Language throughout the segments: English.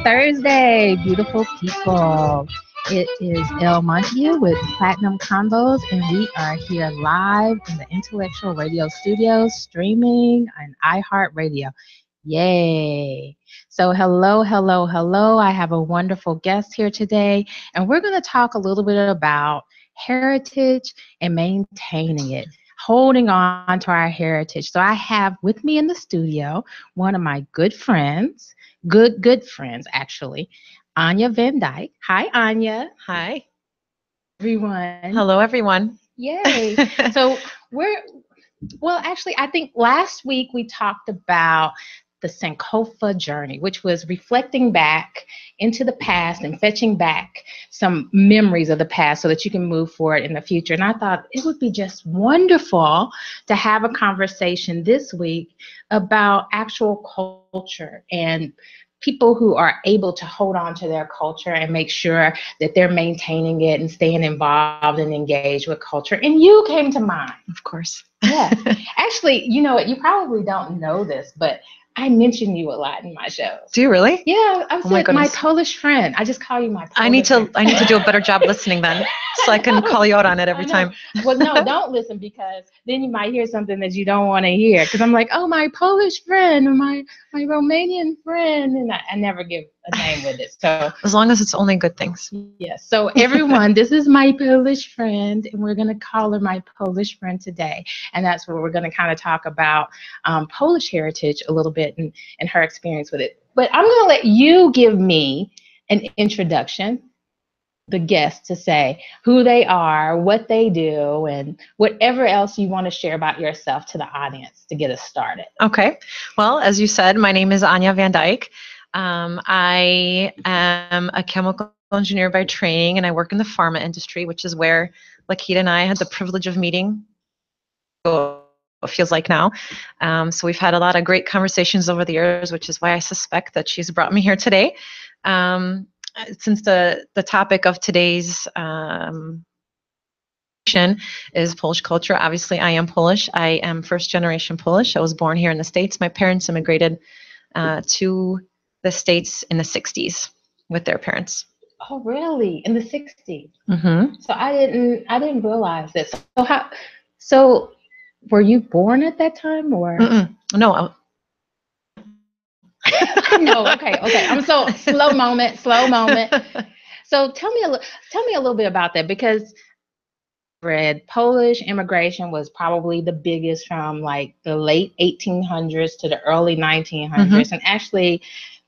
Thursday, beautiful people. It is El Montague with Platinum Convos, and we are here live in the Intellectual Radio Studios, streaming on iHeartRadio. Yay. So hello, hello, hello. I have a wonderful guest here today, and we're going to talk a little bit about heritage and maintaining it, holding on to our heritage. So I have with me in the studio one of my good friends, good friends, actually, Ania VanDyke. Hi, Ania. Hi. Everyone. Hello, everyone. Yay. So actually, I think last week we talked about the Sankofa journey, which was reflecting back into the past and fetching back some memories of the past so that you can move forward in the future. And I thought it would be just wonderful to have a conversation this week about actual culture and people who are able to hold on to their culture and make sure that they're maintaining it and staying involved and engaged with culture. And you came to mind. Of course. Yeah. Actually, you know what? You probably don't know this, but I mention you a lot in my shows. Do you really? Yeah, I said my Polish friend. I just call you my Polish friend. I need to do a better job listening then, so I can call you out on it every time. Well, no, don't listen, because then you might hear something that you don't want to hear. Because I'm like, oh, my Polish friend, or my Romanian friend, and I never give a name with it. So as long as it's only good things. Yes. So everyone, this is my Polish friend, and we're going to call her my Polish friend today. And that's where we're going to kind of talk about Polish heritage a little bit and her experience with it. But I'm going to let you give me an introduction, the guests, to say who they are, what they do, and whatever else you want to share about yourself to the audience to get us started. Okay. Well, as you said, my name is Ania VanDyke. I am a chemical engineer by training, and I work in the pharma industry, which is where Lakita and I had the privilege of meeting. It feels like now. So we've had a lot of great conversations over the years, which is why I suspect that she's brought me here today. Since the topic of today's is Polish culture, obviously I am Polish. I am first generation Polish. I was born here in the States. My parents immigrated to the States in the 60s with their parents. Oh, really? In the 60s? Mm-hmm. So I didn't realize this. So were you born at that time, or? No. No. Okay. I'm so slow moment. So tell me a little bit about that, because Polish immigration was probably the biggest from like the late 1800s to the early 1900s. Mm-hmm. And actually,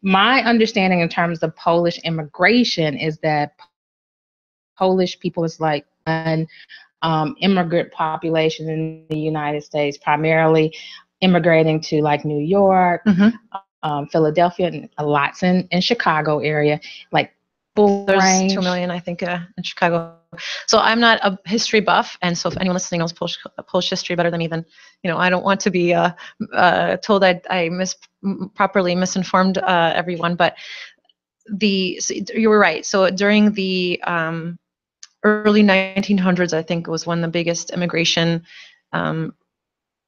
my understanding in terms of Polish immigration is that Polish people is like an immigrant population in the United States, primarily immigrating to like New York, Philadelphia, and a lot in Chicago area, like there's 2 million, I think, in Chicago. So I'm not a history buff, and so if anyone listening knows Polish history better than me, then I don't want to be told I properly misinformed everyone. But you were right. So during the early 1900s, I think, was when the biggest immigration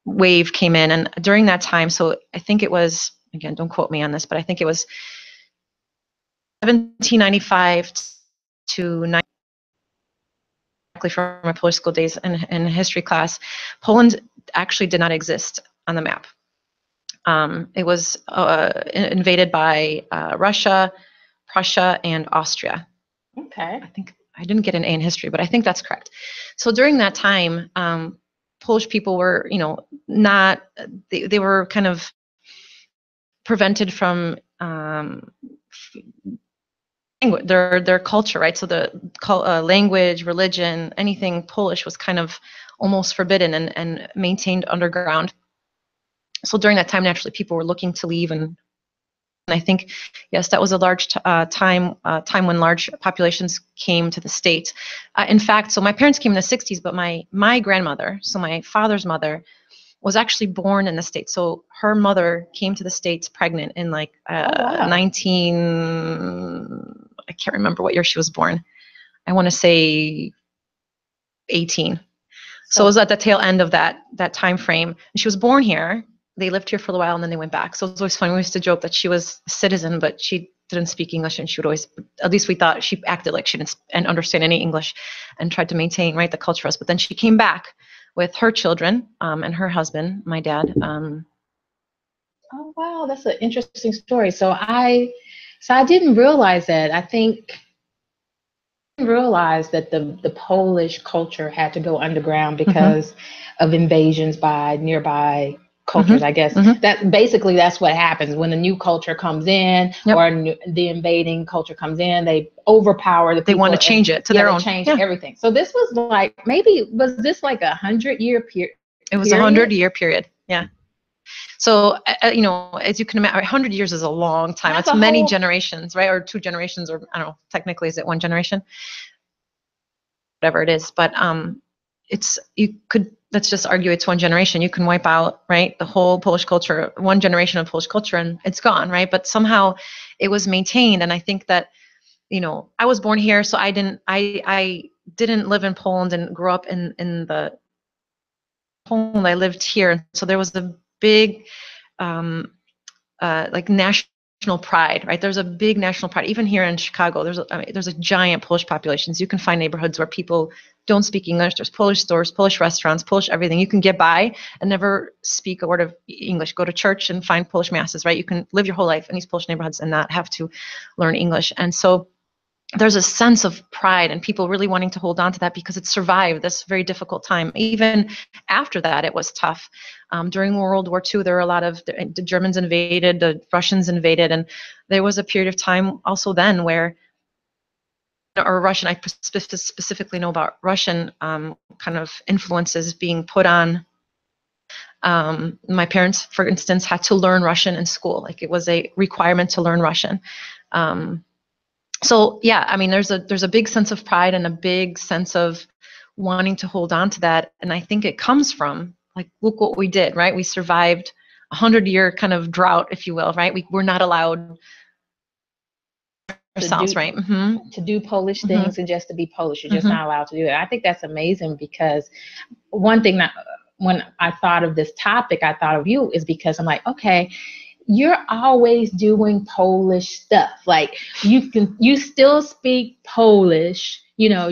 wave came in, and during that time, so I think it was, again, don't quote me on this, but I think it was 1795 to 19, from my Polish school days in history class. Poland actually did not exist on the map. It was invaded by Russia, Prussia, and Austria. Okay. I think I didn't get an A in history, but I think that's correct. So during that time, Polish people were, not, they were kind of prevented from their culture, right? So the language, religion, anything Polish was kind of almost forbidden and maintained underground. So during that time, naturally, people were looking to leave, and I think, yes, that was a large time when large populations came to the States. In fact, so my parents came in the 60s, but my grandmother, so my father's mother, was actually born in the States. So her mother came to the States pregnant in like 19, I can't remember what year she was born. I want to say 18. So it was at the tail end of that time frame. And she was born here. They lived here for a while, and then they went back. So it was always funny. We used to joke that she was a citizen, but she didn't speak English, and she would always, at least we thought, she acted like she didn't and understand any English, and tried to maintain, right, the culture for us. But then she came back with her children and her husband, my dad. Oh wow, that's an interesting story. So I didn't realize that. I think I didn't realize that the Polish culture had to go underground because of invasions by nearby cultures. I guess that basically that's what happens when the new culture comes in, or the invading culture comes in. They overpower the people. They want to change it to their own. Change everything. So this was like, was this like 100-year period? It was a 100-year period. Yeah. So, you know, as you can imagine, 100 years is a long time. That's many generations, right? Or 2 generations, or I don't know, technically, is it 1 generation? Whatever it is. But let's just argue it's 1 generation. You can wipe out, right, the whole Polish culture, 1 generation of Polish culture, and it's gone, right? But somehow it was maintained. And I think that, you know, I was born here, so I didn't live in Poland and grew up in the Poland. I lived here. And so there was a big like national pride, right? There's a big national pride. Even here in Chicago, there's a giant Polish population. So you can find neighborhoods where people don't speak English. There's Polish stores, Polish restaurants, Polish everything. You can get by and never speak a word of English. Go to church and find Polish masses, right? You can live your whole life in these Polish neighborhoods and not have to learn English. And so there's a sense of pride and people really wanting to hold on to that because it survived this very difficult time. Even after that, it was tough. During World War II, there were a lot of, the Germans invaded, the Russians invaded, and there was a period of time also then where, or Russian, I specifically know about Russian kind of influences being put on. My parents, for instance, had to learn Russian in school. Like, it was a requirement to learn Russian. So yeah, I mean, there's a big sense of pride and a big sense of wanting to hold on to that. And I think it comes from, like, look what we did, right? We survived a 100-year kind of drought, if you will, right? We were not allowed ourselves, right? To do Polish things and just to be Polish. You're just not allowed to do it. I think that's amazing, because one thing that when I thought of this topic, I thought of you, is because I'm like, okay, you're always doing Polish stuff. Like, you still speak Polish. You know,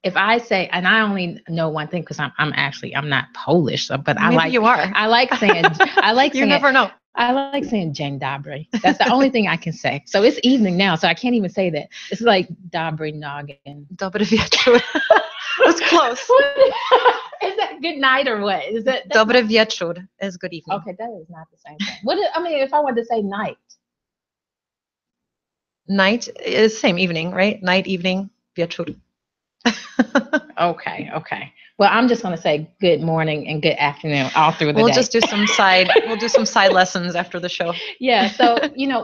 if I say, and I only know one thing because I'm not Polish, so, but Maybe you are. I like saying, you never know. I like saying Dzień dobry. That's the only thing I can say. So it's evening now, so I can't even say that. It's like dobry noggin. Dobry wieczór. That's close. Is that good night or what? Is that Dobry wieczór is good evening. Okay, that is not the same thing. If I wanted to say night. Night is same, evening, right? Night, evening, wieczór. Okay. Well, I'm just going to say good morning and good afternoon all through the day. We'll do some side lessons after the show. Yeah. So,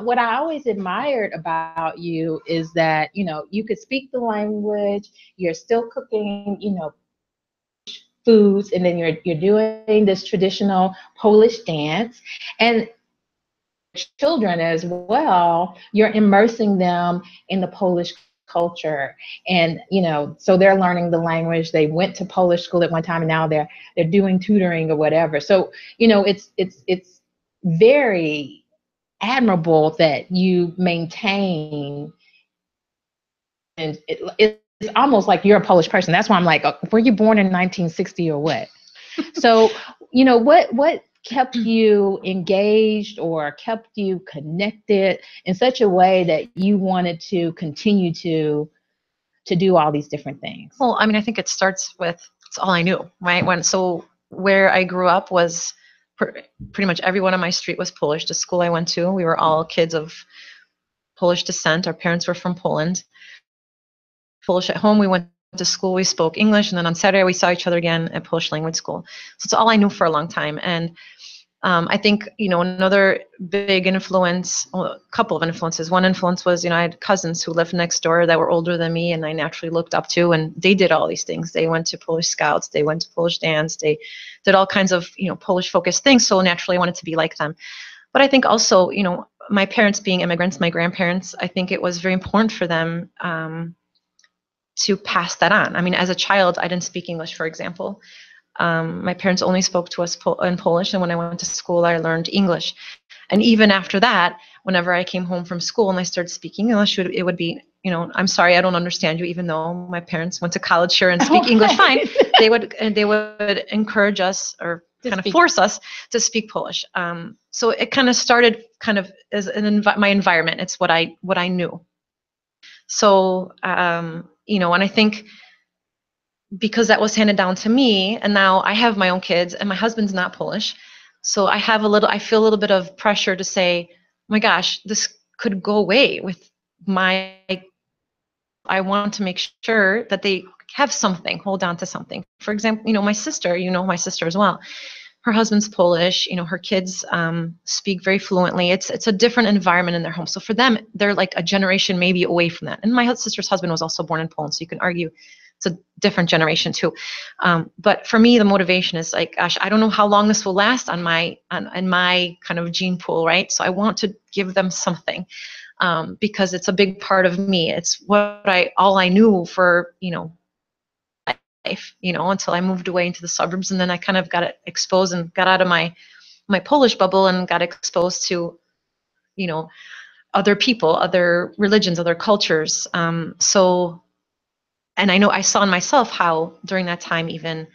what I always admired about you is that, you could speak the language, you're still cooking, foods, and then you're doing this traditional Polish dance, and children as well, you're immersing them in the Polish culture, and so they're learning the language. They went to Polish school at one time, and now they're doing tutoring or whatever. So it's very admirable that you maintain, and it's almost like you're a Polish person. That's why I'm like, were you born in 1960 or what? So what kept you engaged or kept you connected in such a way that you wanted to continue to do all these different things? Well, I mean, I think it starts with, it's all I knew, right? Where I grew up was pretty much everyone on my street was Polish. The school I went to, we were all kids of Polish descent. Our parents were from Poland. Polish at home, we went to school, we spoke English, and then on Saturday we saw each other again at Polish language school. So it's all I knew for a long time. And I think, another big influence, a couple of influences. One influence was, I had cousins who lived next door that were older than me, and I naturally looked up to, and they did all these things. They went to Polish Scouts, they went to Polish dance, they did all kinds of, Polish focused things. So naturally I wanted to be like them. But I think also, my parents being immigrants, my grandparents, I think it was very important for them to pass that on. I mean, as a child, I didn't speak English, for example. My parents only spoke to us in Polish, and when I went to school, I learned English. And even after that, whenever I came home from school and I started speaking English, it would be, I'm sorry, I don't understand you, even though my parents went to college here and speak English fine. They would encourage us or kind of force us to speak Polish. So it kind of started kind of as my environment. It's what I knew. So, and I think because that was handed down to me, and now I have my own kids and my husband's not Polish. So I feel a little bit of pressure to say, oh my gosh, this could go away with I want to make sure that they have something, hold on to something. For example, my sister, my sister as well. Her husband's Polish, her kids speak very fluently. It's a different environment in their home. So for them, they're like a generation maybe away from that. And my sister's husband was also born in Poland. So you can argue it's a different generation too. But for me, the motivation is like, gosh, I don't know how long this will last on my kind of gene pool, right? So I want to give them something because it's a big part of me. It's all I knew for, life, until I moved away into the suburbs, and then I kind of got exposed and got out of my Polish bubble and got exposed to, other people, other religions, other cultures. So, and I know I saw in myself how during that time, even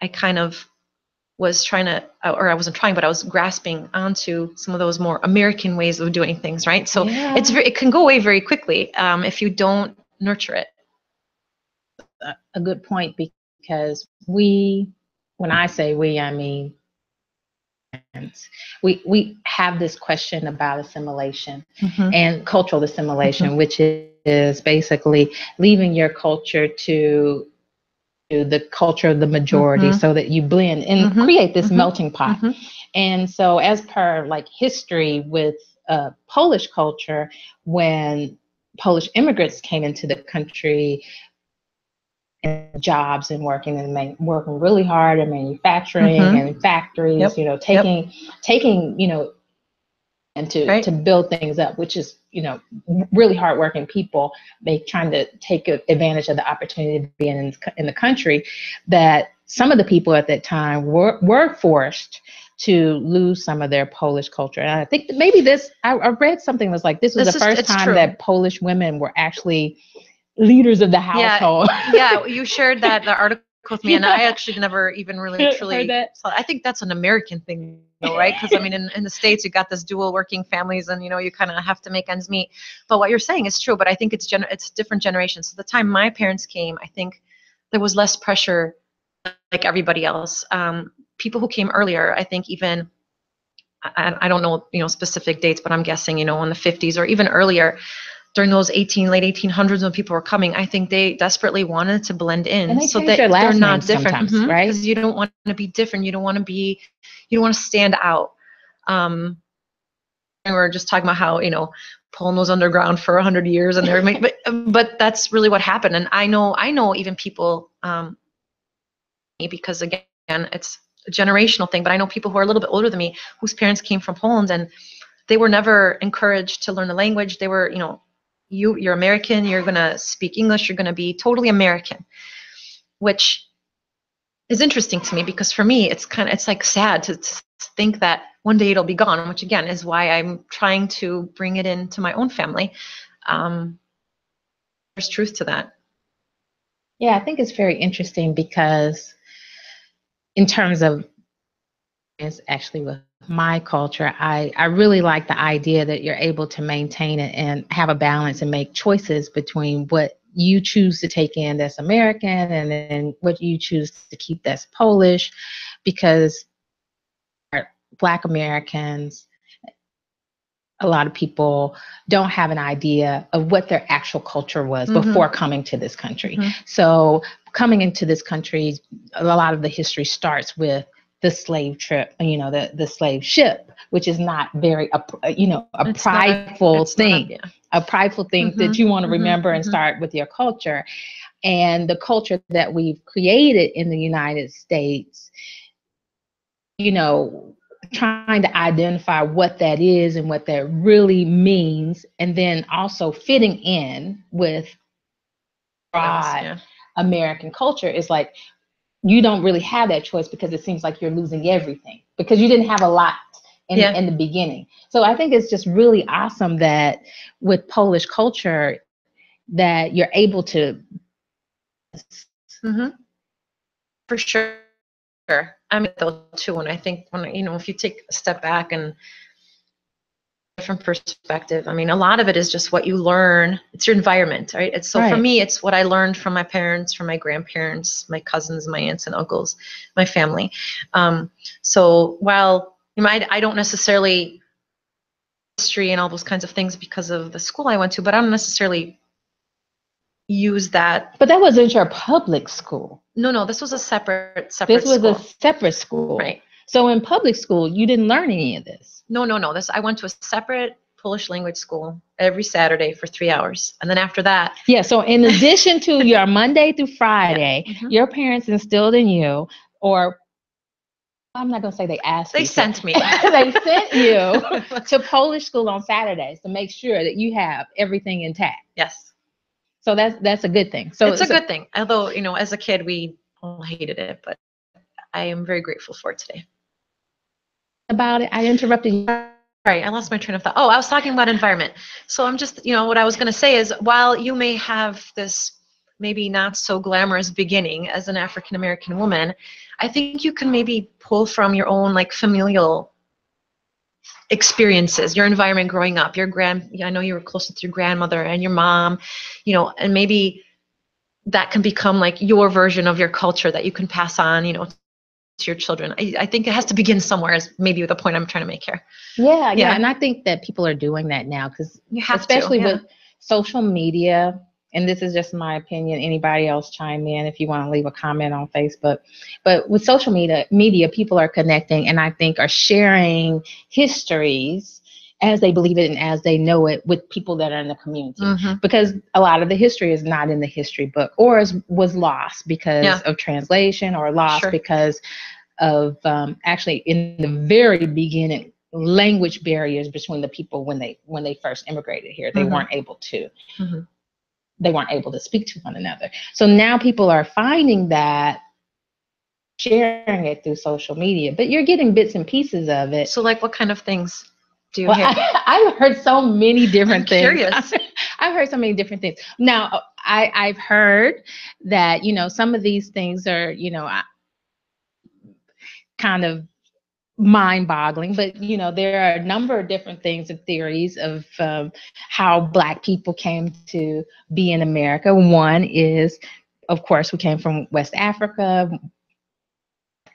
I kind of was trying to, or I wasn't trying, but I was grasping onto some of those more American ways of doing things, right? So it can go away very quickly if you don't nurture it. A good point, because when I say we, I mean we have this question about assimilation and cultural assimilation, which is basically leaving your culture to the culture of the majority so that you blend and create this melting pot. And so as per like history with Polish culture, when Polish immigrants came into the country, and jobs and working really hard in manufacturing and factories, taking and to build things up, which is, really hardworking people trying to take advantage of the opportunity to be in the country, that some of the people at that time were forced to lose some of their Polish culture. And I think that maybe I read something that was like, this was the first time that Polish women were actually leaders of the household. Yeah, you shared the article with me, and I actually never even really truly heard that. So I think that's an American thing, though, right? Because I mean, in the States, you got this dual working families, and you kind of have to make ends meet. But what you're saying is true. But I think it's different generations. So the time my parents came, I think there was less pressure, like everybody else. People who came earlier, I think even I don't know, specific dates, but I'm guessing, in the 50s or even earlier. During those late 1800s when people were coming, I think they desperately wanted to blend in. And they're not different, right? Because you don't want to be different. You don't want to stand out. And we're just talking about how, Poland was underground for 100 years and but that's really what happened. And I know even people, because again, it's a generational thing, but I know people who are a little bit older than me, whose parents came from Poland, and they were never encouraged to learn the language. They were, you're American, you're going to speak English, you're going to be totally American, which is interesting to me, because for me, it's like sad to think that one day it'll be gone, which again is why I'm trying to bring it into my own family. There's truth to that. Yeah, I think it's very interesting, because in terms of, it's actually with my culture, I really like the idea that you're able to maintain it and have a balance and make choices between what you choose to take in that's American and then what you choose to keep that's Polish, because Black Americans, a lot of people don't have an idea of what their actual culture was before coming to this country. So coming into this country, a lot of the history starts with the slave trip, the slave ship, which is not very, a prideful thing that you want to remember and start with your culture. And the culture that we've created in the United States, trying to identify what that is and what that really means, and then also fitting in with broad American culture is like, you don't really have that choice, because it seems like you're losing everything, because you didn't have a lot in the beginning. So I think it's just really awesome that with Polish culture that you're able to. Mm-hmm. For sure. I mean, though too, and I think if you take a step back and different perspective, I mean, a lot of it is just what you learn. It's your environment, right? It's so for me, it's what I learned from my parents, from my grandparents, my cousins, my aunts and uncles, my family. So while I don't necessarily history and all those kinds of things because of the school I went to, but I don't necessarily use that. But that wasn't your public school. No, this was a separate This was school. a separate school. Right. So in public school, you didn't learn any of this. No. I went to a separate Polish language school every Saturday for 3 hours. And then after that. Yeah. So in addition to your Monday through Friday, your parents instilled in you, or I'm not going to say they asked you. They sent me. They sent you to Polish school on Saturdays to make sure that you have everything intact. Yes. So that's a good thing. So it's a good thing. Although, as a kid, we all hated it, but I am very grateful for it today. About it, I interrupted you. Sorry, I lost my train of thought. Oh, I was talking about environment. So I'm just, what I was going to say is, while you may have this maybe not so glamorous beginning as an African American woman, I think you can maybe pull from your own familial experiences, your environment growing up, I know you were close with your grandmother and your mom, and maybe that can become your version of your culture that you can pass on, to your children. I think it has to begin somewhere is maybe the point I'm trying to make here. Yeah. And I think that people are doing that now because especially with social media, and this is just my opinion, anybody else chime in if you want to leave a comment on Facebook, but with social media, people are connecting and I think are sharing histories as they believe it and as they know it with people that are in the community, because a lot of the history is not in the history book or was lost because of translation or lost because of actually in the very beginning language barriers between the people when they first immigrated here. They weren't able to speak to one another. So now people are finding that, sharing it through social media, but you're getting bits and pieces of it. So what kind of things do you hear? I've heard so many different things. Curious. I've heard so many different things. Now, I've heard that, some of these things are, kind of mind-boggling, but, there are a number of different things and theories of how Black people came to be in America. One is, of course, we came from West Africa.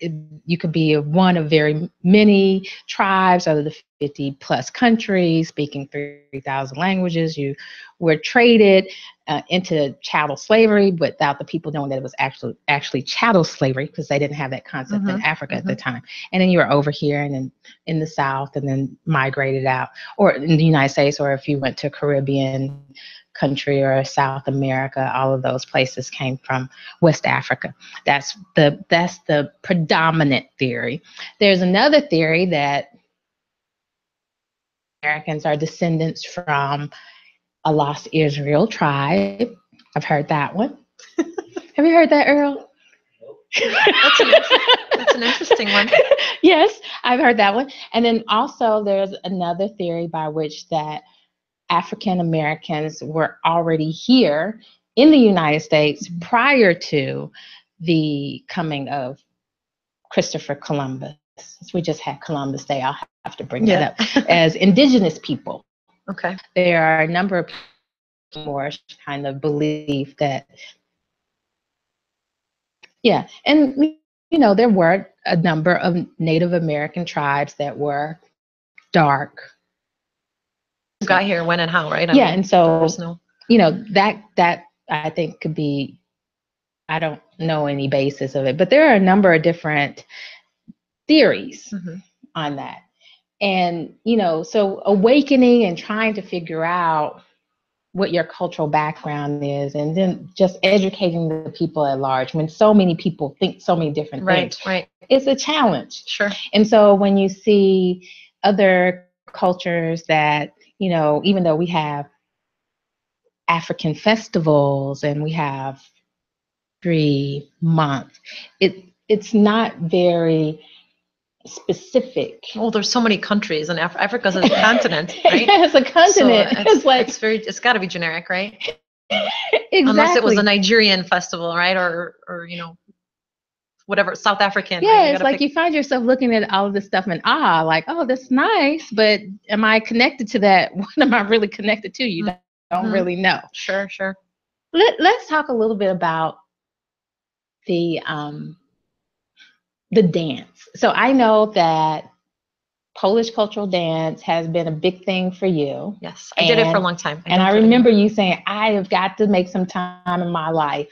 You could be one of very many tribes out of the 50 plus countries, speaking 3,000 languages. You were traded into chattel slavery without the people knowing that it was actually chattel slavery, because they didn't have that concept in Africa at the time. And then you were over here and then in the South and then migrated out, or in the United States, or if you went to Caribbean country or South America, all of those places came from West Africa. That's the predominant theory. There's another theory that Americans are descendants from a lost Israel tribe. I've heard that one. Have you heard that, Earl? That's an interesting one. Yes, I've heard that one. And then also there's another theory by which that African Americans were already here in the United States prior to the coming of Christopher Columbus. We just had Columbus Day. I'll have to bring that up as indigenous people. Okay. There are a number of people more kind of believe that. Yeah. And, there were a number of Native American tribes that were dark. Got here when and how, right? And so, that I think could be, I don't know any basis of it, but there are a number of different theories on that. And, so awakening and trying to figure out what your cultural background is, and then just educating the people at large when so many people think so many different things. Right. It's a challenge. Sure. And so when you see other cultures that, even though we have African festivals and we have 3 months, it's not very specific. Well, there's so many countries, and Africa's a continent, right? Yeah, it's a continent. So it's got to be generic, right? Exactly. Unless it was a Nigerian festival, right? Or whatever, South African. Yeah, right? it's like you find yourself looking at all of this stuff in awe, like, oh, that's nice, but am I connected to that? What am I really connected to? You don't really know. Sure. Let's talk a little bit about the dance. So I know that Polish cultural dance has been a big thing for you. Yes, I did it for a long time. And I remember you saying, I have got to make some time in my life.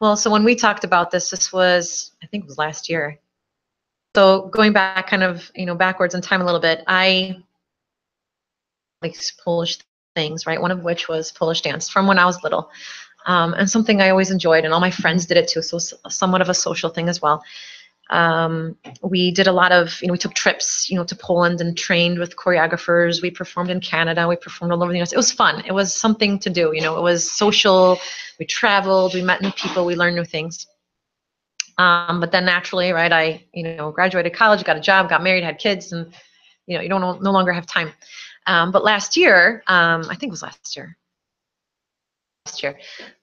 Well, so when we talked about this was, I think it was last year. So going back kind of, backwards in time a little bit, I like Polish things, right? One of which was Polish dance from when I was little. And something I always enjoyed, and all my friends did it too. So somewhat of a social thing as well. We did a lot of, we took trips, to Poland and trained with choreographers. We performed in Canada. We performed all over the US. It was fun. It was something to do, it was social. We traveled, we met new people, we learned new things. But then naturally, right, I, graduated college, got a job, got married, had kids, and, you don't no longer have time. But last year, I think it was last year,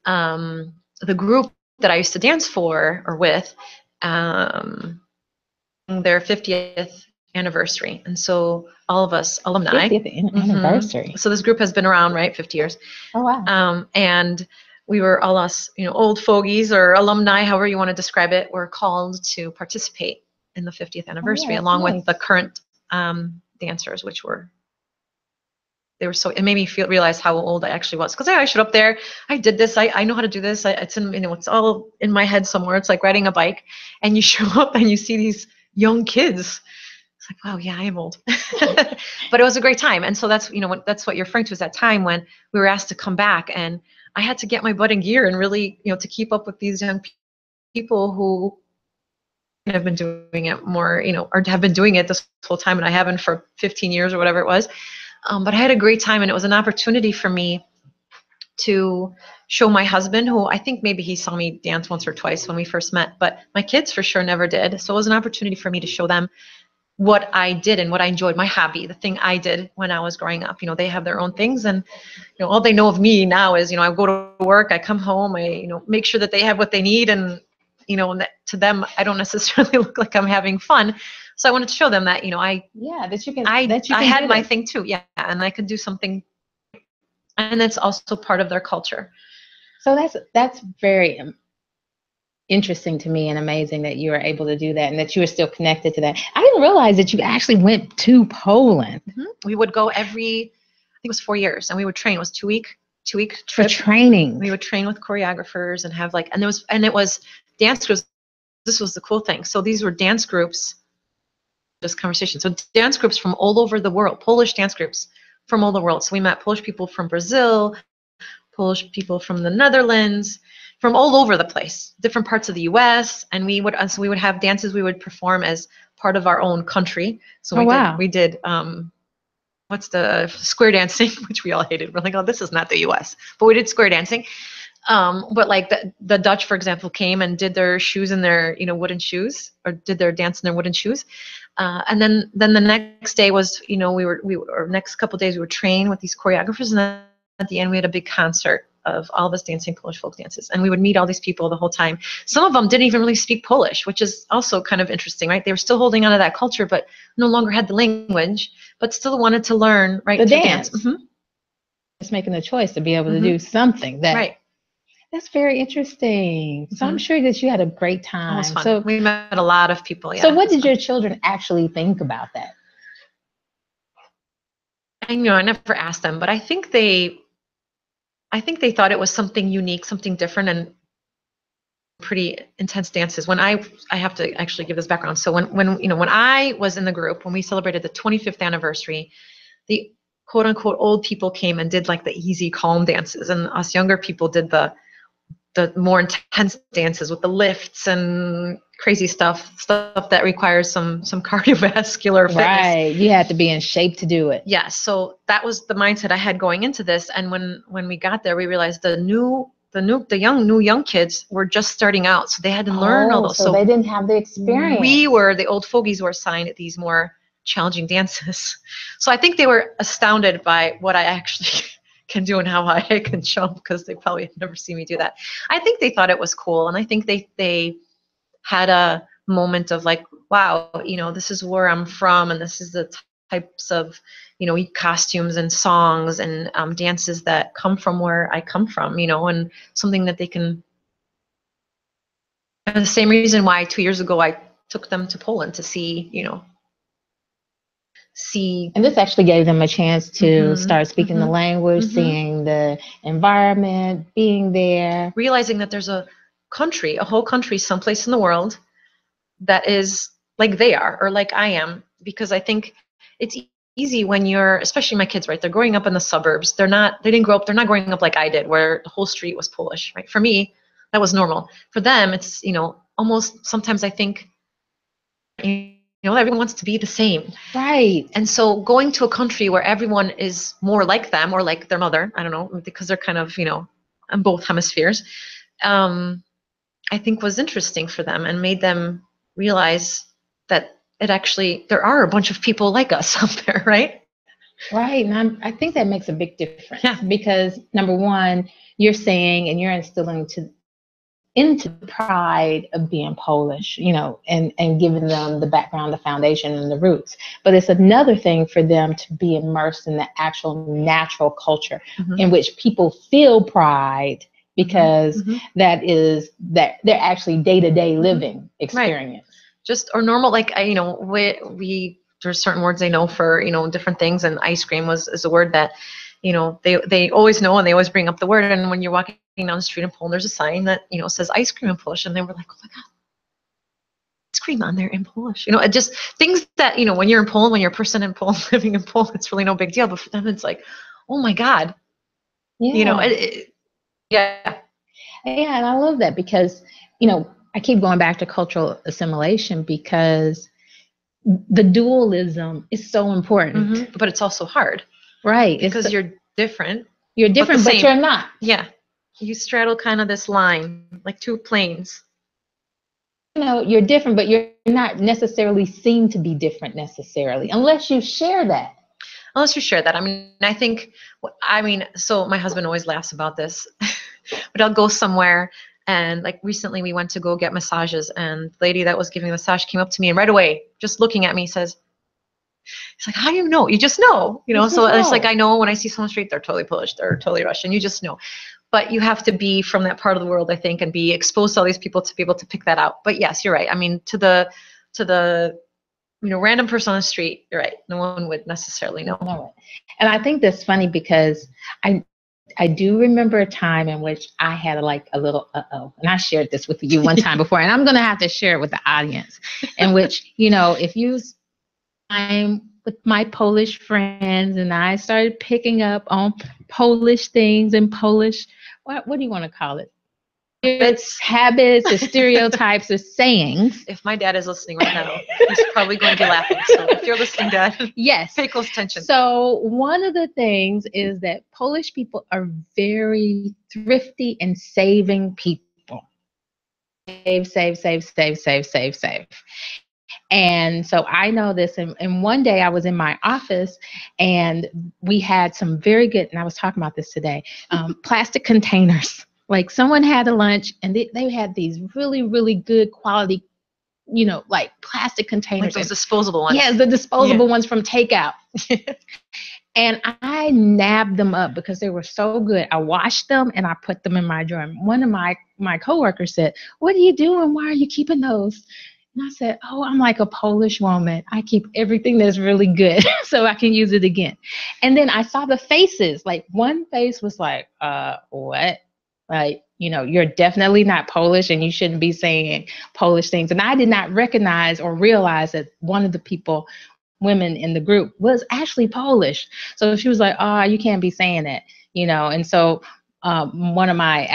the group that I used to dance for or with, their 50th anniversary. And so all of us alumni. 50th anniversary. So this group has been around, right, 50 years. Oh, wow. And we were all us, old fogies or alumni, however you want to describe it, were called to participate in the 50th anniversary along with the current dancers, which were, it made me realize how old I actually was. Because I showed up there, I did this, I know how to do this. It's in, it's all in my head somewhere. It's like riding a bike, and you show up and you see these young kids. It's like, wow, yeah, I am old. But it was a great time. And so that's, that's what you're referring to, is that time when we were asked to come back, and I had to get my butt in gear and really, to keep up with these young people who have been doing it more, or have been doing it this whole time, and I haven't for 15 years or whatever it was. But I had a great time, and it was an opportunity for me to show my husband, who I think maybe he saw me dance once or twice when we first met, but my kids for sure never did. So it was an opportunity for me to show them what I did and what I enjoyed, my hobby, the thing I did when I was growing up. They have their own things, and all they know of me now is, I go to work, I come home, I make sure that they have what they need, and that to them I don't necessarily look like I'm having fun. So I wanted to show them that I had my thing too, and I could do something, and it's also part of their culture. So that's very interesting to me and amazing that you were able to do that and that you were still connected to that. I didn't realize that you actually went to Poland. Mm-hmm. We would go I think it was 4 years, and we would train. It was two week trip. For training. We would train with choreographers and have it was dance groups. This was the cool thing. So these were dance groups, this conversation. So dance groups from all over the world, Polish dance groups from all the world. So we met Polish people from Brazil, Polish people from the Netherlands, from all over the place, different parts of the U.S. And we would have dances we would perform as part of our own country. So we did what's the square dancing, which we all hated. We're like, oh, this is not the U.S. But we did square dancing. But like the Dutch, for example, came and did their shoes in their wooden shoes, or did their dance in their wooden shoes. And then the next day was or next couple of days we would train with these choreographers, and then at the end we had a big concert of all of us dancing Polish folk dances, and we would meet all these people the whole time. Some of them didn't even really speak Polish, which is also kind of interesting, right? They were still holding on to that culture, but no longer had the language, but still wanted to learn, right? The dance. Mm-hmm. Just making the choice to be able to do something that. Right. That's very interesting. So I'm sure that you had a great time. It was fun. So we met a lot of people. Yeah. So what did your children actually think about that? I never asked them, but I think they thought it was something unique, something different, and pretty intense dances. When I have to actually give this background. So when I was in the group, when we celebrated the 25th anniversary, the quote unquote old people came and did like the easy, calm dances, and us younger people did the more intense dances with the lifts and crazy stuff that requires some cardiovascular fitness. Right. You had to be in shape to do it. Yeah. So that was the mindset I had going into this. And when we got there, we realized the new the young kids were just starting out, so they had to learn all those. So they didn't have the experience. The old fogies were assigned these more challenging dances. So I think they were astounded by what I actually can do and how high I can jump, because they probably had never seen me do that. I think they thought it was cool, and I think they had a moment of like, wow, this is where I'm from, and this is the types of, costumes and songs and dances that come from where I come from, and something that they can. And the same reason why 2 years ago I took them to Poland to see. And this actually gave them a chance to start speaking the language, seeing the environment, being there. Realizing that there's a whole country someplace in the world that is like they are, or like I am, because I think it's easy when you're, especially my kids, right? They're growing up in the suburbs. They're not growing up like I did, where the whole street was Polish, right? For me, that was normal. For them, it's, almost sometimes I think, everyone wants to be the same. Right. And so going to a country where everyone is more like them or like their mother, I don't know, because they're kind of, in both hemispheres, I think was interesting for them and made them realize that there are a bunch of people like us out there, right? Right. And I think that makes a big difference. Yeah. Because number one, you're saying and you're instilling into the pride of being Polish, and giving them the background, the foundation, and the roots. But it's another thing for them to be immersed in the actual natural culture in which people feel pride, because that they're actually day-to-day living experience. Right. Just or normal, like we there's certain words they know for different things, and ice cream is a word that they always know, and they always bring up the word. And when you're walking down the street in Poland, there's a sign that says ice cream in Polish, and they were like, oh my god, ice cream on there in Polish. Just things that when you're in Poland, when you're a person in Poland living in Poland, it's really no big deal, but for them it's like, oh my god. Yeah. Yeah. Yeah, and I love that because I keep going back to cultural assimilation because the dualism is so important. But it's also hard. Right. Because you're different. You're different, but you're not. Yeah. You straddle kind of this line, like two planes. You're different, but you're not necessarily seen to be different necessarily, unless you share that. So my husband always laughs about this, but I'll go somewhere. And like recently we went to go get massages, and the lady that was giving the massage came up to me and right away, just looking at me, says, it's like, how do you know? You just know, so it's like, I know when I see someone street, they're totally Polish, they're totally Russian. You just know. But you have to be from that part of the world, I think, and be exposed to all these people to be able to pick that out. But yes, you're right. I mean, to the random person on the street, you're right. No one would necessarily know. And I think that's funny because I do remember a time in which I had like a little and I shared this with you one time before, and I'm going to have to share it with the audience, in which, if I'm with my Polish friends and I started picking up on Polish things and Polish, what do you want to call it? Habits or stereotypes or sayings. If my dad is listening right now, he's probably going to be laughing. So if you're listening, Dad, yes, pay close attention. So one of the things is that Polish people are very thrifty and saving people. Save. And so I know this, and one day I was in my office and we had some very good, and I was talking about this today, plastic containers. Like someone had a lunch and they had these really, really good quality, like plastic containers. Like those disposable ones. Yeah, the disposable ones from takeout. And I nabbed them up because they were so good. I washed them and I put them in my drawer. And one of my coworkers said, "What are you doing? Why are you keeping those?" And I said, "Oh, I'm like a Polish woman. I keep everything that's really good so I can use it again." And then I saw the faces. Like one face was like, what? Like, you're definitely not Polish and you shouldn't be saying Polish things. And I did not recognize or realize that one of the women in the group was actually Polish. So she was like, "Oh, you can't be saying that," And so one of my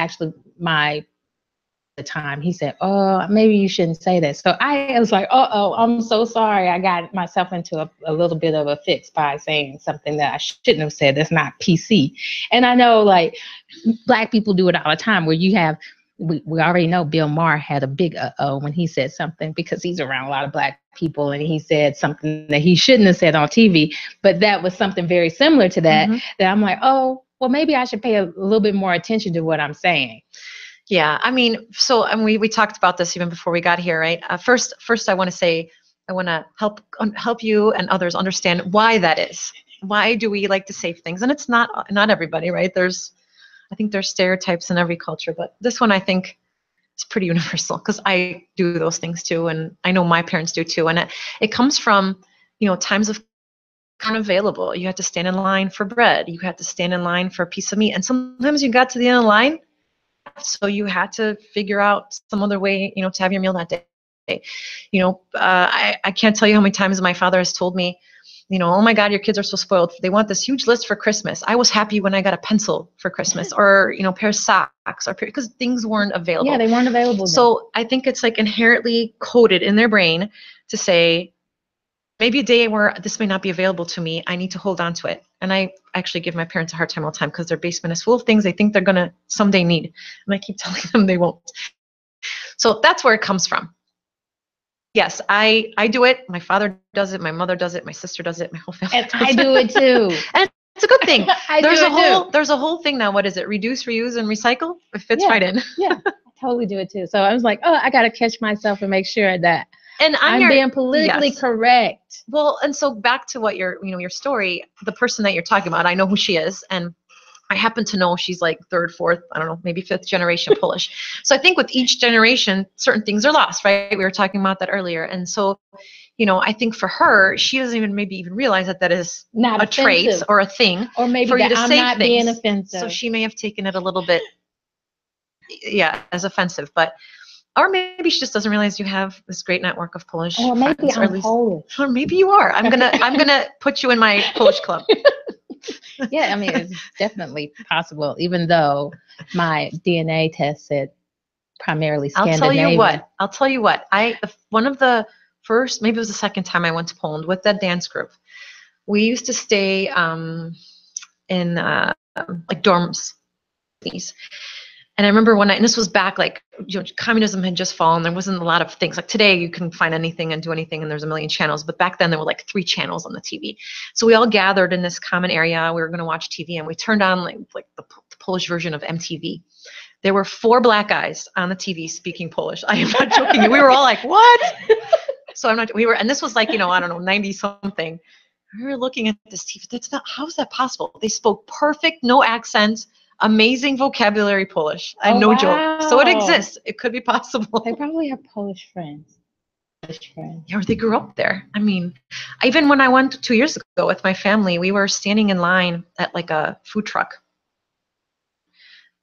the time. He said, "Oh, maybe you shouldn't say that." So I was like, "Oh, I'm so sorry. I got myself into a little bit of a fix by saying something that I shouldn't have said. That's not PC." And I know, like, Black people do it all the time, where you have. We already know Bill Maher had a big when he said something, because he's around a lot of Black people, and he said something that he shouldn't have said on TV. But that was something very similar to that. That I'm like, oh, well, maybe I should pay a little bit more attention to what I'm saying. Yeah, I mean, so and we talked about this even before we got here, right? First, I want to say I want to help you and others understand why that is. Why do we like to say things? And it's not everybody, right? I think there's stereotypes in every culture, but this one I think is pretty universal, because I do those things too, and I know my parents do too. And it comes from, times of unavailable. You had to stand in line for bread. You had to stand in line for a piece of meat, and sometimes you got to the end of the line. So you had to figure out some other way, to have your meal that day. I can't tell you how many times my father has told me, oh my God, your kids are so spoiled. They want this huge list for Christmas. I was happy when I got a pencil for Christmas, or, a pair of socks, or because things weren't available. Yeah, they weren't available. So I think it's like inherently coded in their brain to say, maybe a day where this may not be available to me, I need to hold on to it. And I actually give my parents a hard time all the time, because their basement is full of things they think they're going to someday need. And I keep telling them they won't. So that's where it comes from. Yes, I do it. My father does it. My mother does it. My sister does it. My whole family does it. I do it too. And it's a good thing. There's a whole thing now. What is it? Reduce, reuse, and recycle? It fits right in. Yeah, I totally do it too. So I was like, oh, I got to catch myself and make sure that I'm being politically correct. Well, and so back to what your story, the person that you're talking about, I know who she is. And I happen to know she's like third, fourth, I don't know, maybe fifth generation Polish. So I think with each generation, certain things are lost, right? We were talking about that earlier. And so, I think for her, she doesn't even realize that is not a trait or a thing. Or maybe for you to I'm say not things. Being offensive. So she may have taken it a little bit, as offensive. Or maybe she just doesn't realize you have this great network of Polish Or maybe friends, I'm Polish. Or maybe you are. I'm gonna put you in my Polish club. Yeah, I mean, it's definitely possible, even though my DNA test said primarily Scandinavian. I'll tell you what. One of the first, maybe it was the second time I went to Poland with that dance group. We used to stay in like dorms. And I remember one night, and this was back communism had just fallen. There wasn't a lot of things. Like today, you can find anything and do anything, and there's a million channels. But back then, there were like 3 channels on the TV. So we all gathered in this common area. We were going to watch TV, and we turned on like the Polish version of MTV. There were 4 Black guys on the TV speaking Polish. I am not joking. We were all like, what? So and this was like, I don't know, 90 something. We were looking at this TV. How is that possible? They spoke perfect, no accents. Amazing vocabulary Polish. And no joke. So it exists. It could be possible. They probably have Polish friends. Yeah, or they grew up there. I mean, even when I went 2 years ago with my family, we were standing in line at like a food truck.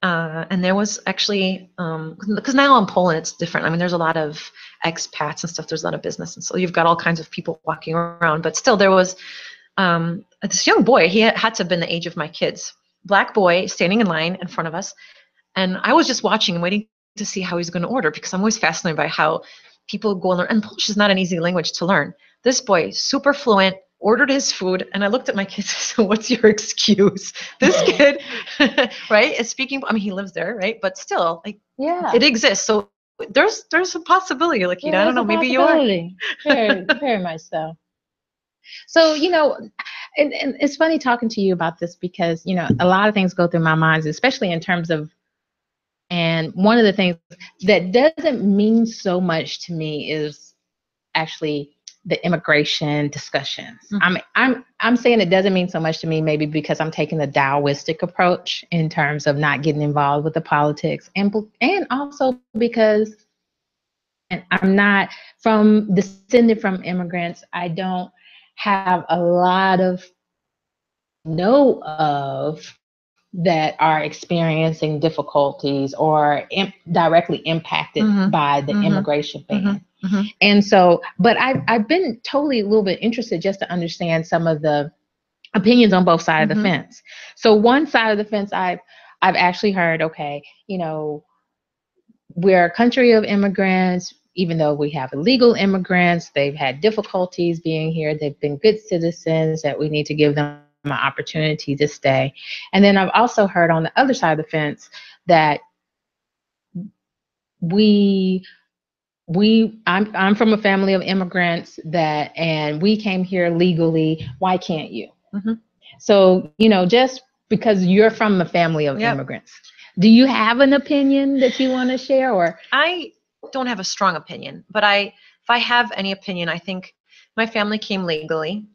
And there was actually, because now in Poland it's different. I mean, there's a lot of expats and stuff. There's a lot of business. And so you've got all kinds of people walking around. But still, there was this young boy. He had to have been the age of my kids. Black boy standing in line in front of us. And I was just watching and waiting to see how he's going to order, because I'm always fascinated by how people go and learn. And Polish is not an easy language to learn. This boy, super fluent, ordered his food. And I looked at my kids and said, what's your excuse? This kid, right, is speaking. I mean, he lives there, right? But still, it exists. So there's a possibility. Like, I don't know, maybe you are. Very, very much so. So, and it's funny talking to you about this, because, a lot of things go through my mind, especially in terms of, and one of the things that doesn't mean so much to me is actually the immigration discussions. Mm-hmm. I'm saying it doesn't mean so much to me, maybe because I'm taking the Taoistic approach in terms of not getting involved with the politics, and also because I'm not descended from immigrants. I don't have a lot of that are experiencing difficulties or directly impacted by the immigration ban. Mm-hmm. And so, but I've been totally a little bit interested just to understand some of the opinions on both sides of the fence. So one side of the fence, I've actually heard, okay, we're a country of immigrants. Even though we have illegal immigrants, they've had difficulties being here. They've been good citizens, that we need to give them an opportunity to stay. And then I've also heard on the other side of the fence that I'm from a family of immigrants and we came here legally. Why can't you? Mm-hmm. So, just because you're from a family of immigrants, do you have an opinion that you want to share? Or I don't have a strong opinion, but if I have any opinion, I think my family came legally.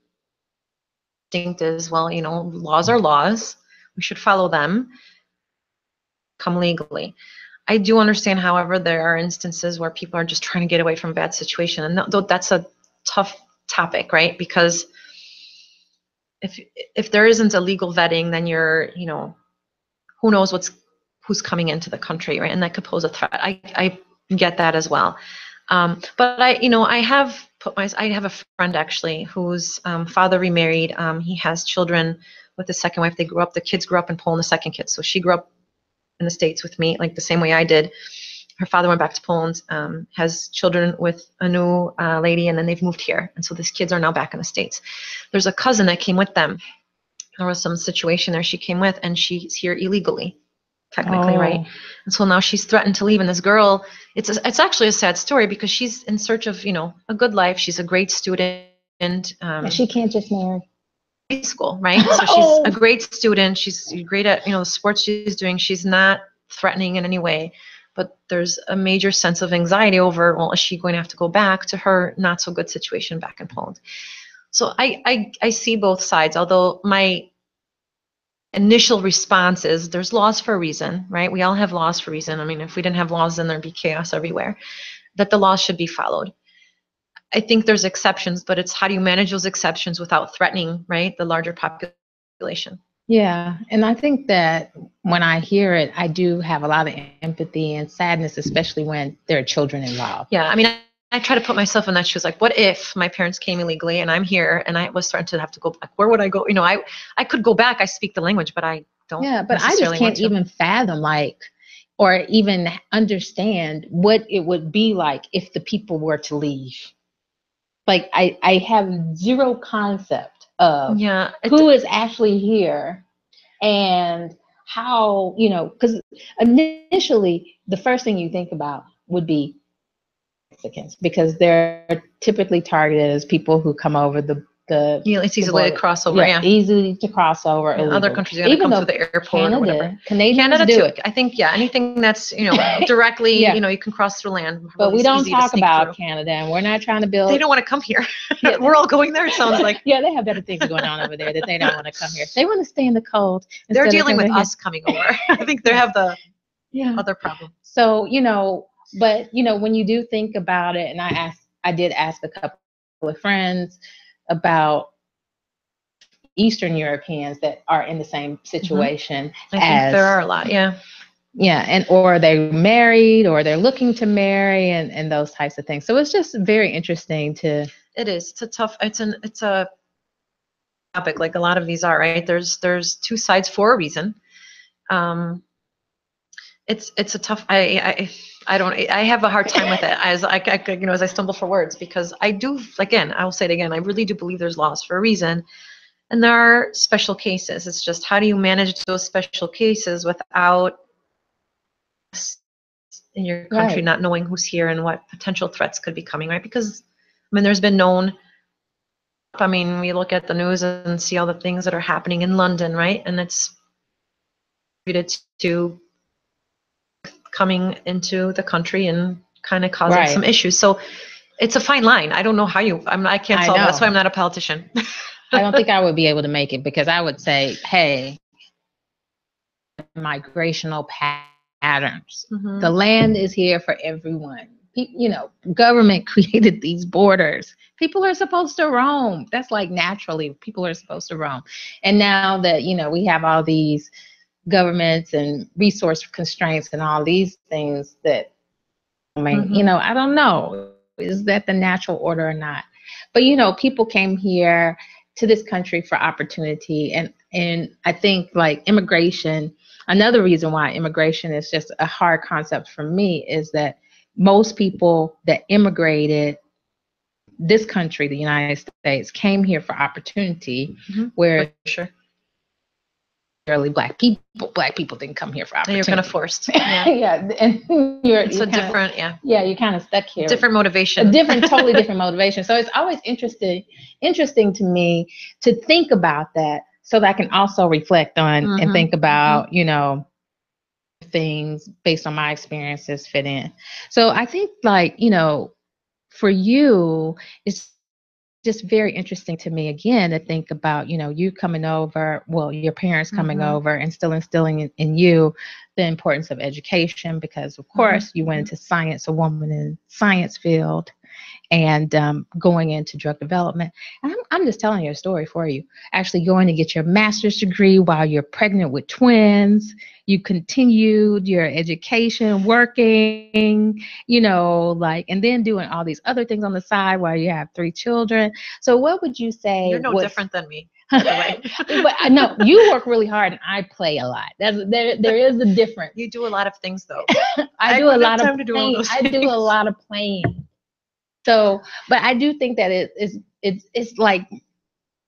Instinct is, well, laws are laws. We should follow them. Come legally. I do understand, however, there are instances where people are just trying to get away from a bad situation, and that's a tough topic, right? Because if there isn't a legal vetting, then you're, who knows who's coming into the country, right? And that could pose a threat. I get that as well. But I have a friend actually whose father remarried. He has children with his second wife. The kids grew up in Poland, the second kid. So she grew up in the States with me, like the same way I did. Her father went back to Poland, has children with a new lady, and then they've moved here. And so these kids are now back in the States. There's a cousin that came with them. There was some situation there she came with, and she's here illegally, technically, right? And so now she's threatened to leave. And this girl, it's actually a sad story because she's in search of, a good life. She's a great student. And she can't just marry. High school, right? So she's a great student. She's great at, the sports she's doing. She's not threatening in any way. But there's a major sense of anxiety over, well, is she going to have to go back to her not so good situation back in Poland? So I see both sides, although my initial response is there's laws for a reason, right? We all have laws for a reason. I mean, if we didn't have laws, then there'd be chaos everywhere, that the laws should be followed. I think there's exceptions, but it's how do you manage those exceptions without threatening, right, the larger population? Yeah, and I think that when I hear it, I do have a lot of empathy and sadness, especially when there are children involved. Yeah, I mean, I try to put myself in that shoes. Like, what if my parents came illegally and I'm here and I was threatened to have to go back? Where would I go? I could go back. I speak the language, but I don't. Yeah, but I just can't even fathom, or even understand what it would be like if the people were to leave. Like, I have zero concept of who is actually here and how, because initially the first thing you think about would be Mexicans, because they're typically targeted as people who come over the it's easily to cross over. Yeah, easily to cross over. Other countries are going to come through the airport or whatever. Canada do too. It. I think anything that's directly you can cross through land. But we don't talk about Canada, and we're not trying to build. They don't want to come here. We're all going there. It sounds like. Yeah, they have better things going on over there that they don't want to come here. They want to stay in the cold. They're dealing with us coming over. I think they have the other problem. So but when you do think about it, and I did ask a couple of friends about Eastern Europeans that are in the same situation. I think there are a lot, yeah, and or they're married or they're looking to marry and those types of things. So it's just very interesting to. It is. It's a tough. It's a topic, like a lot of these are, right? There's two sides for a reason. It's a tough. I have a hard time with it as I stumble for words, because I do, again, I will say it again, I really do believe there's laws for a reason, and there are special cases. It's just, how do you manage those special cases without in your country not knowing who's here and what potential threats could be coming, right? Because there's been known. We look at the news and see all the things that are happening in London, right? And it's related to coming into the country and kind of causing some issues. So it's a fine line. I don't know how I can't solve it. That's why I'm not a politician. I don't think I would be able to make it, because I would say, hey, migrational patterns. Mm-hmm. The land is here for everyone. Government created these borders. People are supposed to roam. That's like naturally, people are supposed to roam. And now that, we have all these governments and resource constraints and all these things that, I don't know, is that the natural order or not? But, people came here to this country for opportunity. And I think like immigration, another reason why immigration is just a hard concept for me is that most people that immigrated this country, the United States, came here for opportunity, where sure. Early black people didn't come here for opportunity. You're kind of forced. Yeah, yeah, and it's you're a different, yeah, you're kind of stuck here. Different motivation. A different, totally different motivation. So it's always interesting to me to think about that, so that I can also reflect on and think about, you know, things based on my experiences fit in. So I think, like, you know, for you, it's just very interesting to me again to think about, you know, you coming over, well, your parents coming over and still instilling in you the importance of education, because of course you went into science, a woman in science field, and going into drug development. And I'm just telling you a story for you. Actually going to get your master's degree while you're pregnant with twins. You continued your education, working, you know, like, and then doing all these other things on the side while you have 3 children. So what would you say? You're no different than me, by the way. But I know you work really hard and I play a lot. There is a difference. You do a lot of things though. I do a lot of playing. I do a lot of playing. So, but I do think that it's like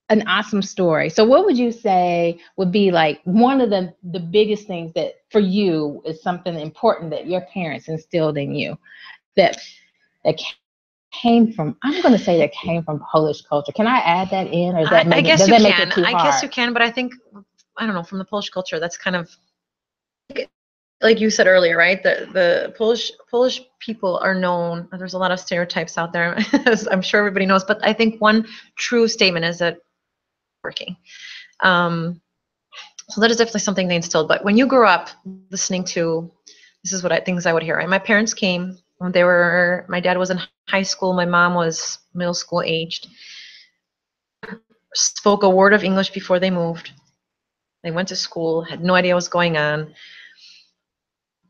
an awesome story. So what would you say would be like one of the biggest things that for you is something important that your parents instilled in you that came from, I'm going to say that came from Polish culture. Can I add that in, or that I guess does you that make can. it too hard? I guess you can, but I think, I don't know, from the Polish culture, that's kind of, like you said earlier, right? The Polish people are known. There's a lot of stereotypes out there, as I'm sure everybody knows. But I think one true statement is that working. So that is definitely something they instilled. But when you grew up listening to, this is what things I would hear. Right? My parents came when my dad was in high school. My mom was middle school aged. Spoke a word of English before they moved. They went to school, had no idea what was going on.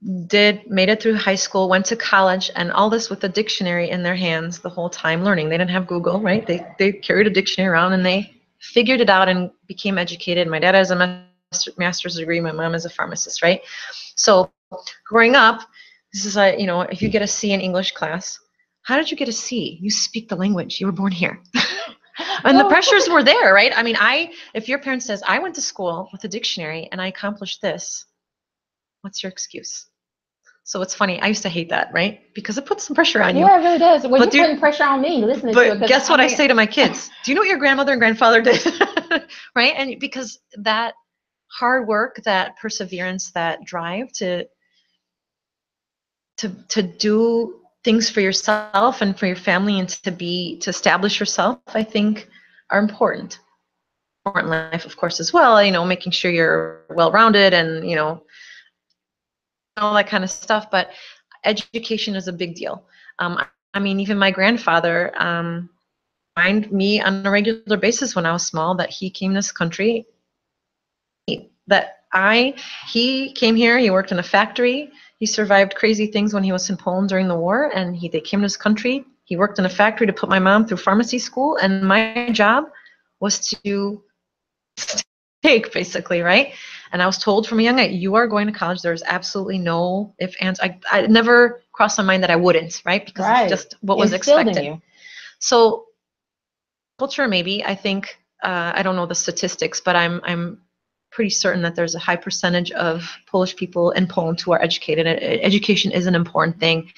Made it through high school, went to college, and all this with a dictionary in their hands the whole time learning. They didn't have Google, right? They carried a dictionary around and they figured it out and became educated. My dad has a master's degree. My mom is a pharmacist, right? So growing up, this is you know, if you get a C in English class, how did you get a C? You speak the language. You were born here. And the pressures were there, right? I mean, if your parent says, I went to school with a dictionary and I accomplished this, what's your excuse? So it's funny. I used to hate that, right? Because it puts some pressure on you. Yeah, it really does. Well, you're putting pressure on me listening to it. But guess what I say to my kids? Do you know what your grandmother and grandfather did? Right? And because that hard work, that perseverance, that drive to do things for yourself and for your family and to establish yourself, I think are important. Important in life, of course, as well. You know, making sure you're well-rounded and, you know, all that kind of stuff, but education is a big deal. I mean, even my grandfather reminded me on a regular basis when I was small that he came to this country, he came here, he worked in a factory, he survived crazy things when he was in Poland during the war, and they came to this country, he worked in a factory to put my mom through pharmacy school, and my job was to take, basically, right? And I was told from a young age, you are going to college. There's absolutely no ifs, ands. I never crossed my mind that I wouldn't, right? Because it's just what was expected. So culture, maybe, I think, I don't know the statistics, but I'm pretty certain that there's a high percentage of Polish people in Poland who are educated. Education is an important thing.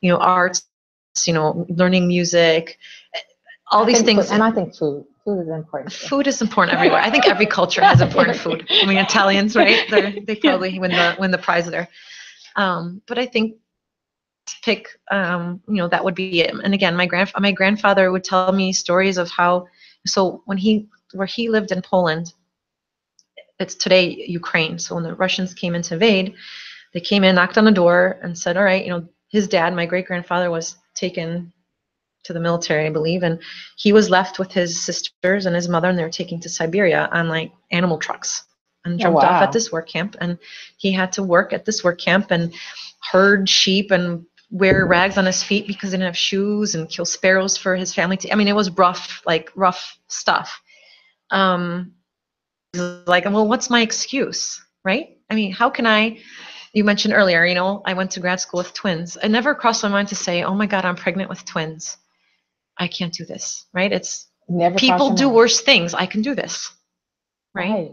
You know, arts, you know, learning music, all these things. And I think food. Food is important. Food is important everywhere. I think every culture has important food. I mean, Italians, right? They probably win the prize there. But I think pick, you know, that would be it. And again, my grandfather would tell me stories of how. So where he lived in Poland, it's today Ukraine. So when the Russians came in to invade, they came in, knocked on the door, and said, "All right, you know, his dad, my great grandfather, was taken to the military, I believe, and he was left with his sisters and his mother, and they were taken to Siberia on like animal trucks and jumped off at this work camp. And he had to work at this work camp and herd sheep and wear rags on his feet because he didn't have shoes and kill sparrows for his family. I mean, it was rough stuff. Like, well, what's my excuse, right? I mean, how can I, you mentioned earlier, you know, I went to grad school with twins. It never crossed my mind to say, oh my God, I'm pregnant with twins. I can't do this, right? It's Never people crossed do your mind. worse things. I can do this, right?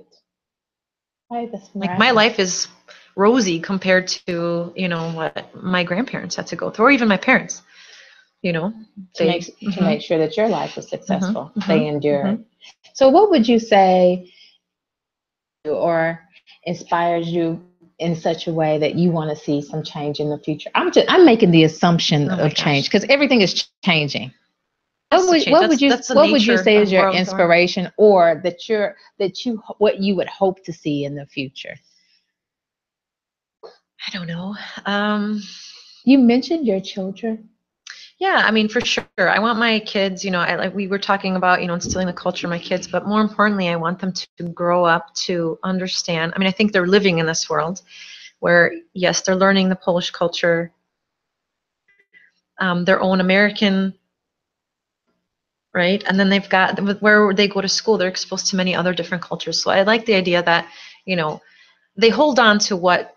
Right. That's Like right. my life is rosy compared to, you know, what my grandparents had to go through, or even my parents, you know. To make sure that your life was successful. Mhm. They endured. So what would you say or inspires you in such a way that you want to see some change in the future? I'm making the assumption Oh my of change because everything is changing. What would you say is your inspiration or what you would hope to see in the future? I don't know. You mentioned your children. Yeah, I mean, for sure. I want my kids, you know, like we were talking about, you know, instilling the culture in my kids, but more importantly, I want them to grow up to understand. I mean, I think they're living in this world where, yes, they're learning the Polish culture, their own American, right? And then they've got, where they go to school, they're exposed to many other different cultures. So I like the idea that, you know, they hold on to what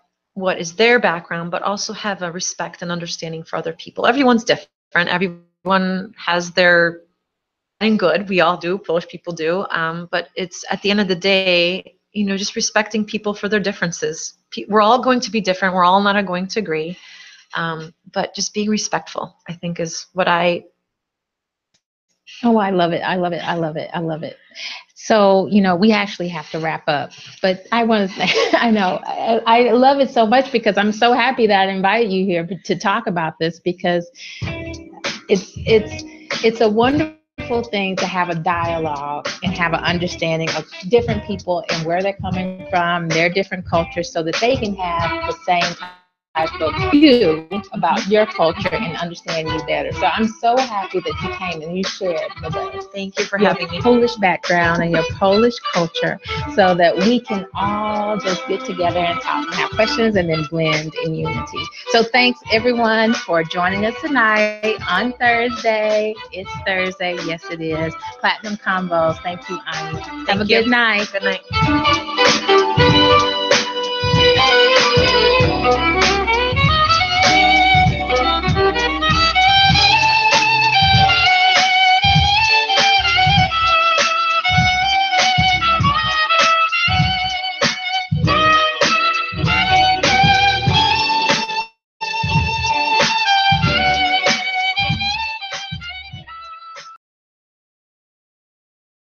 is their background, but also have a respect and understanding for other people. Everyone's different. Everyone has their and good. We all do. Polish people do. But it's at the end of the day, you know, just respecting people for their differences. We're all going to be different. We're all not going to agree. But just being respectful, I think, is what I. Oh, I love it. I love it. I love it. I love it. So, you know, we actually have to wrap up, but I want to say, I know, I love it so much because I'm so happy that I invited you here to talk about this because it's a wonderful thing to have a dialogue and have an understanding of different people and where they're coming from, their different cultures, so that they can have the same type of view about your culture and understand you better. So I'm so happy that you came and you shared with us. Thank you for your having me. Polish background and your Polish culture, so that we can all just get together and talk and have questions and then blend in unity. So thanks everyone for joining us tonight on Thursday. It's Thursday. Yes, it is. Platinum Convos. Thank you, Ania. Have a good night. Good night.